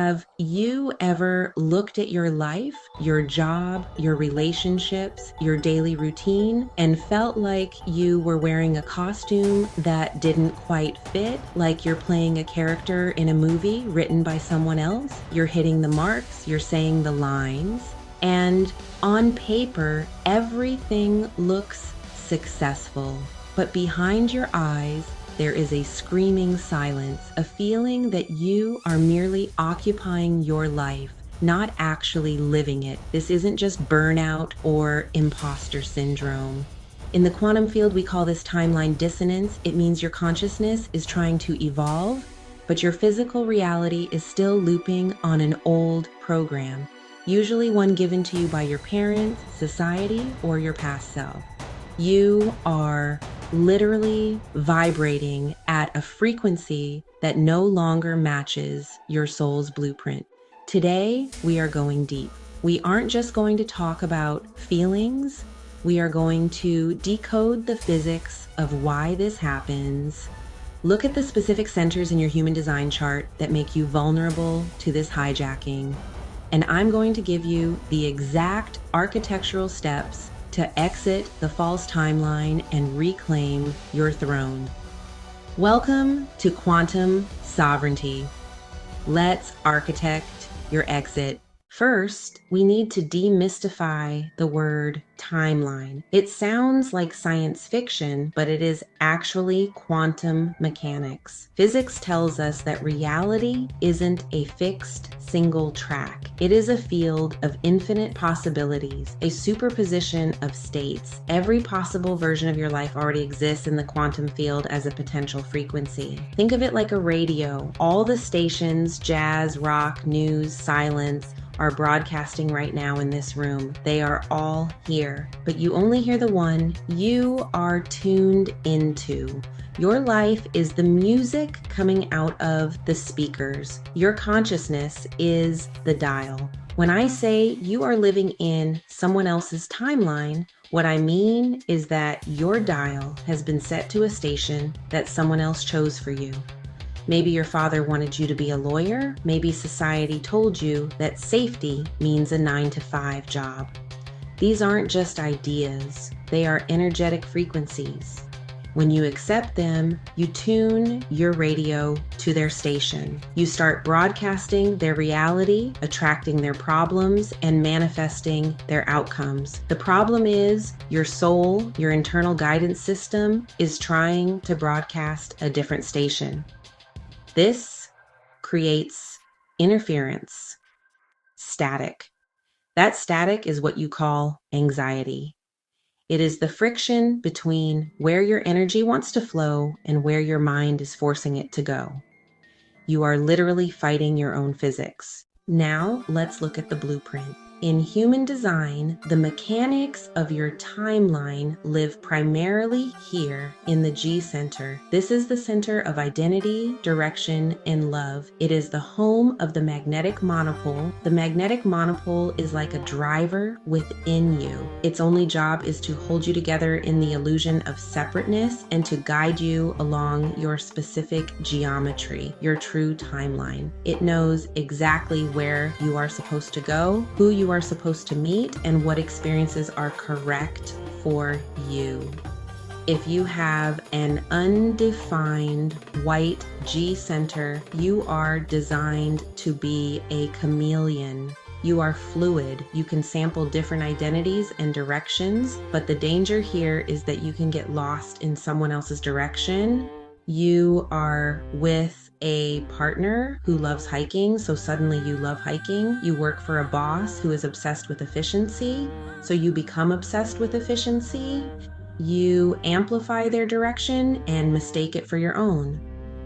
Have you ever looked at your life, your job, your relationships, your daily routine, and felt like you were wearing a costume that didn't quite fit, like you're playing a character in a movie written by someone else? You're hitting the marks, you're saying the lines, and on paper, everything looks successful. But behind your eyes, there is a screaming silence, a feeling that you are merely occupying your life, not actually living it. This isn't just burnout or imposter syndrome. In the quantum field, we call this timeline dissonance. It means your consciousness is trying to evolve, but your physical reality is still looping on an old program, usually one given to you by your parents, society, or your past self. You are literally vibrating at a frequency that no longer matches your soul's blueprint. Today, we are going deep. We aren't just going to talk about feelings. We are going to decode the physics of why this happens. Look at the specific centers in your human design chart that make you vulnerable to this hijacking. And I'm going to give you the exact architectural steps to exit the false timeline and reclaim your throne. Welcome to Quantum Sovereignty. Let's architect your exit. First, we need to demystify the word timeline. It sounds like science fiction, but it is actually quantum mechanics. Physics tells us that reality isn't a fixed single track. It is a field of infinite possibilities, a superposition of states. Every possible version of your life already exists in the quantum field as a potential frequency. Think of it like a radio. All the stations, jazz, rock, news, silence, are broadcasting right now in this room. They are all here, but you only hear the one you are tuned into. Your life is the music coming out of the speakers. Your consciousness is the dial. When I say you are living in someone else's timeline, what I mean is that your dial has been set to a station that someone else chose for you. Maybe your father wanted you to be a lawyer. Maybe society told you that safety means a 9-to-5 job. These aren't just ideas. They are energetic frequencies. When you accept them, you tune your radio to their station. You start broadcasting their reality, attracting their problems, and manifesting their outcomes. The problem is your soul, your internal guidance system, is trying to broadcast a different station. This creates interference, static. That static is what you call anxiety. It is the friction between where your energy wants to flow and where your mind is forcing it to go. You are literally fighting your own physics. Now, let's look at the blueprint. In human design, the mechanics of your timeline live primarily here in the G center. This is the center of identity, direction, and love. It is the home of the magnetic monopole. The magnetic monopole is like a driver within you. Its only job is to hold you together in the illusion of separateness and to guide you along your specific geometry, your true timeline. It knows exactly where you are supposed to go, who you are supposed to meet, and what experiences are correct for you. If you have an undefined white G center, you are designed to be a chameleon. You are fluid. You can sample different identities and directions, but the danger here is that you can get lost in someone else's direction. You are with a partner who loves hiking, so suddenly you love hiking. You work for a boss who is obsessed with efficiency, so you become obsessed with efficiency. You amplify their direction and mistake it for your own.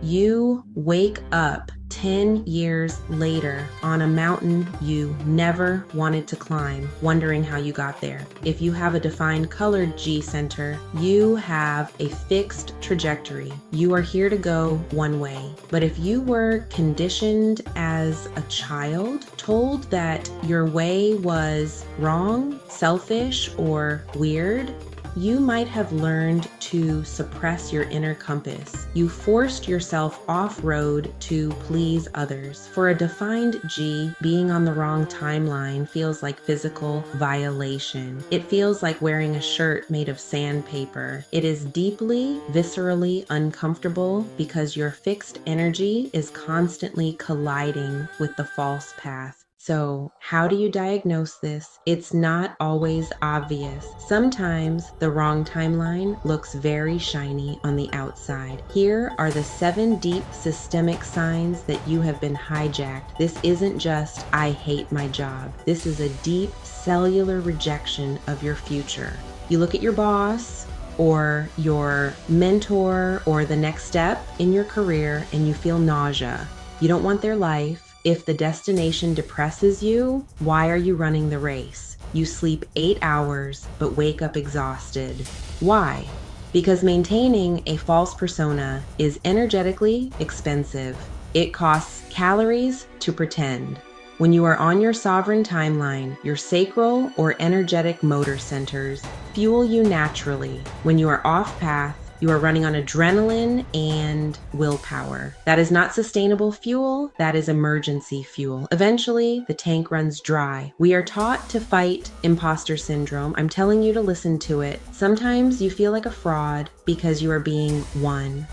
You wake up 10 years later on a mountain you never wanted to climb, wondering how you got there. If you have a defined colored G center, you have a fixed trajectory. You are here to go one way. But if you were conditioned as a child, told that your way was wrong, selfish, or weird, You might have learned to suppress your inner compass. You forced yourself off-road to please others. For a defined G, being on the wrong timeline feels like physical violation. It feels like wearing a shirt made of sandpaper. It is deeply, viscerally uncomfortable because your fixed energy is constantly colliding with the false path. So, how do you diagnose this? It's not always obvious. Sometimes the wrong timeline looks very shiny on the outside. Here are the 7 deep systemic signs that you have been hijacked. This isn't just, I hate my job. This is a deep cellular rejection of your future. You look at your boss, or your mentor, or the next step in your career, and you feel nausea. You don't want their life. If the destination depresses you, why are you running the race? You sleep 8 hours, but wake up exhausted. Why? Because maintaining a false persona is energetically expensive. It costs calories to pretend. When you are on your sovereign timeline, your sacral or energetic motor centers fuel you naturally. When you are off path, you are running on adrenaline and willpower. That is not sustainable fuel, that is emergency fuel. Eventually, the tank runs dry. We are taught to fight imposter syndrome. I'm telling you to listen to it. Sometimes you feel like a fraud because you are being won.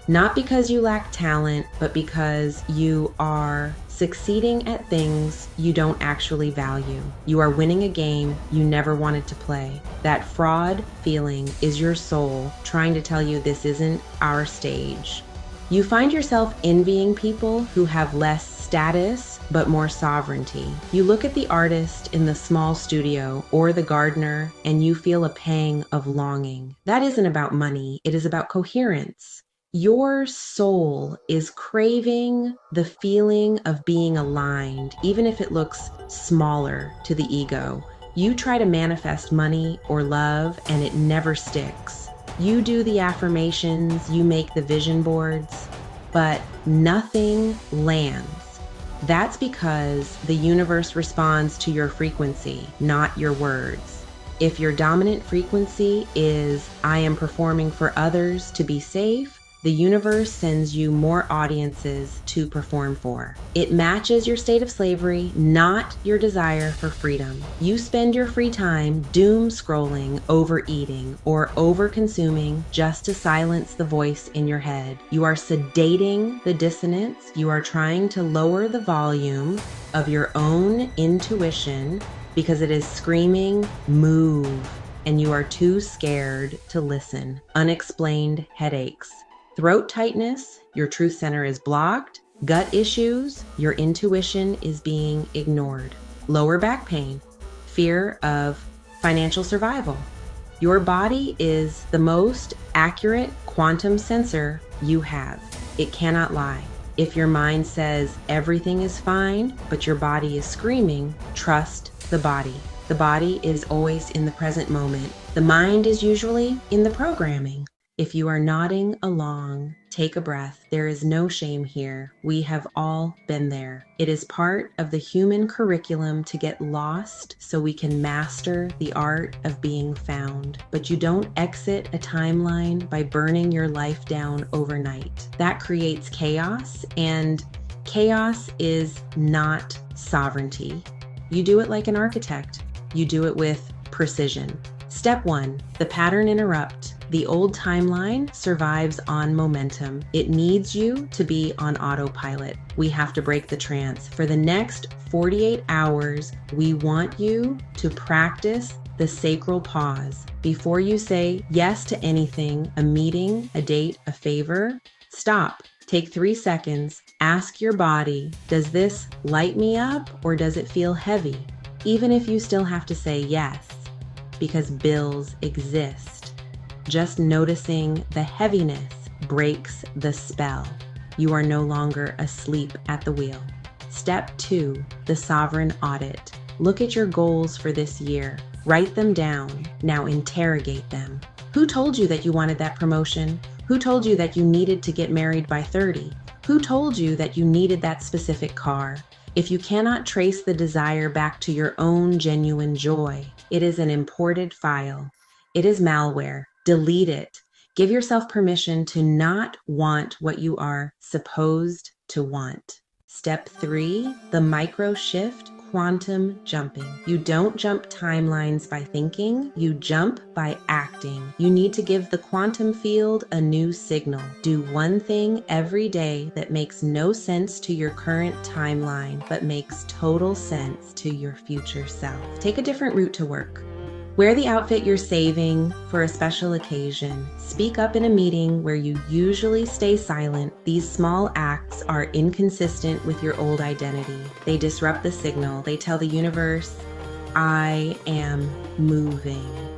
Not because you lack talent, but because you are succeeding at things you don't actually value. You are winning a game you never wanted to play. That fraud feeling is your soul trying to tell you this isn't our stage. You find yourself envying people who have less status but more sovereignty. You look at the artist in the small studio or the gardener and you feel a pang of longing. That isn't about money, it is about coherence. Your soul is craving the feeling of being aligned, even if it looks smaller to the ego. You try to manifest money or love, and it never sticks. You do the affirmations, you make the vision boards, but nothing lands. That's because the universe responds to your frequency, not your words. If your dominant frequency is, I am performing for others to be safe, the universe sends you more audiences to perform for. It matches your state of slavery, not your desire for freedom. You spend your free time doom scrolling, overeating, or over-consuming just to silence the voice in your head. You are sedating the dissonance. You are trying to lower the volume of your own intuition because it is screaming, move, and you are too scared to listen. Unexplained headaches. Throat tightness, your truth center is blocked. Gut issues, your intuition is being ignored. Lower back pain, fear of financial survival. Your body is the most accurate quantum sensor you have. It cannot lie. If your mind says everything is fine, but your body is screaming, trust the body. The body is always in the present moment. The mind is usually in the programming. If you are nodding along, take a breath. There is no shame here. We have all been there. It is part of the human curriculum to get lost so we can master the art of being found. But you don't exit a timeline by burning your life down overnight. That creates chaos, and chaos is not sovereignty. You do it like an architect. You do it with precision. Step 1, the pattern interrupt. The old timeline survives on momentum. It needs you to be on autopilot. We have to break the trance. For the next 48 hours, we want you to practice the sacral pause. Before you say yes to anything, a meeting, a date, a favor, stop. Take 3 seconds. Ask your body, does this light me up or does it feel heavy? Even if you still have to say yes, because bills exist. Just noticing the heaviness breaks the spell. You are no longer asleep at the wheel. Step 2, the sovereign audit. Look at your goals for this year. Write them down. Now interrogate them. Who told you that you wanted that promotion? Who told you that you needed to get married by 30? Who told you that you needed that specific car? If you cannot trace the desire back to your own genuine joy, it is an imported file. It is malware. Delete it. Give yourself permission to not want what you are supposed to want. Step 3, the micro shift, quantum jumping. You don't jump timelines by thinking, you jump by acting. You need to give the quantum field a new signal. Do one thing every day that makes no sense to your current timeline, but makes total sense to your future self. Take a different route to work. Wear the outfit you're saving for a special occasion. Speak up in a meeting where you usually stay silent. These small acts are inconsistent with your old identity. They disrupt the signal. They tell the universe, I am moving.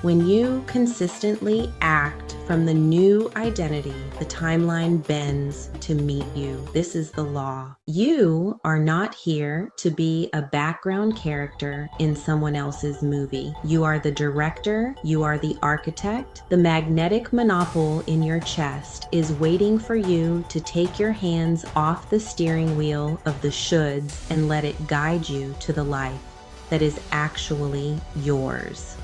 When you consistently act from the new identity, the timeline bends to meet you. This is the law. You are not here to be a background character in someone else's movie. You are the director. You are the architect. The magnetic monopole in your chest is waiting for you to take your hands off the steering wheel of the shoulds and let it guide you to the life that is actually yours.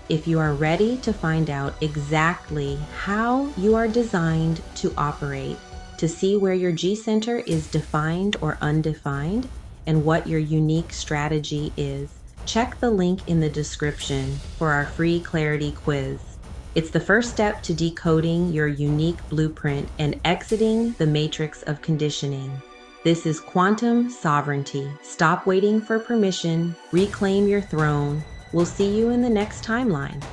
If you are ready to find out exactly how you are designed to operate, to see where your G center is defined or undefined, and what your unique strategy is, check the link in the description for our free clarity quiz. It's the first step to decoding your unique blueprint and exiting the matrix of conditioning. This is quantum sovereignty. Stop waiting for permission, reclaim your throne. We'll see you in the next timeline.